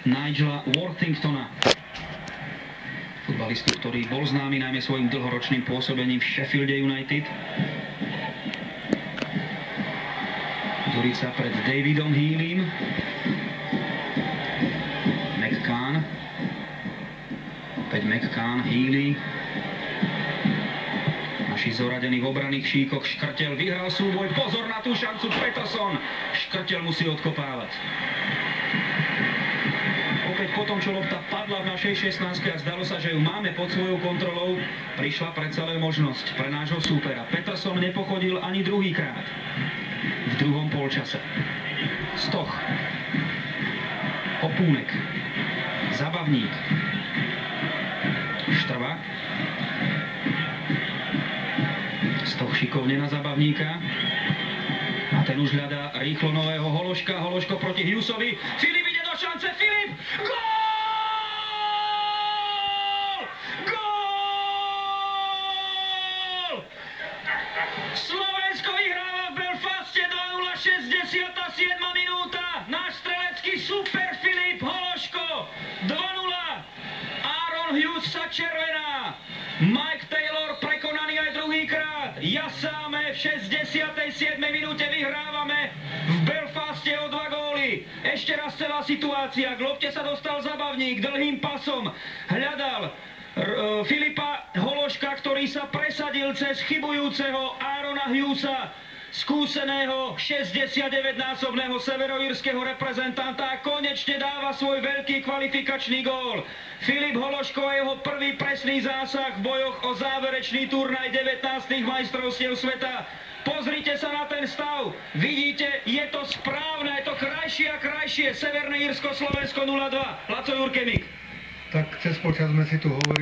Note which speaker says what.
Speaker 1: Nigela Worthingtona. Futbalistu, ktorý bol známy najmä svojim dlhoročným pôsobením v Sheffielde United. Durica pred Davidom Healeym. McCann. Opäť McCann, Healey. Naši zoradení v obranných šíkoch. Škrtel vyhral súboj. Pozor na tú šancu. Peterson. Škrtel musí odkopávať. Opäť potom, čo lopta padla v našej 16 a zdalo sa, že ju máme pod svojou kontrolou, prišla predsa len možnosť pre nášho súpera. Peterson nepochodil ani druhýkrát v druhom polčase. Stoch. Opúnek. Zabavník. Štrba. Stoch šikovne na Zabavníka. A ten už hľadá rýchlo nového Hološka. Hološko proti Hughesovi. Filip ide do šance. Filip! Gól! Gól! Slovensko vyhráva v Belfaste 2:0, 67. minúta. Náš strelecký super Filip Hološko. 2:0. Aaron Hughes sa červená. Mike Taylor prekonaný aj druhýkrát. Jasáme v 67. minúte, vyhrávame v Belfaste o 2 góly. Ešte raz celá situácia. K lopte sa dostal Zabavník, dlhým pasom hľadal Filipa Hološka, ktorý sa presadil cez chybujúceho Aarona Hughesa, skúseného 69-násobného severoírskeho reprezentanta, a konečne dáva svoj veľký kvalifikačný gól. Filip Hološko a jeho prvý presný zásah v bojoch o záverečný turnaj 19. majstrovstiev sveta. Pozrite sa na ten stav. Vidíte, je to správne, je to krajšie a krajšie. Severné Írsko, Slovensko 0:2. Laco Jurkemik.
Speaker 2: Tak cez počas sme si tu hovorili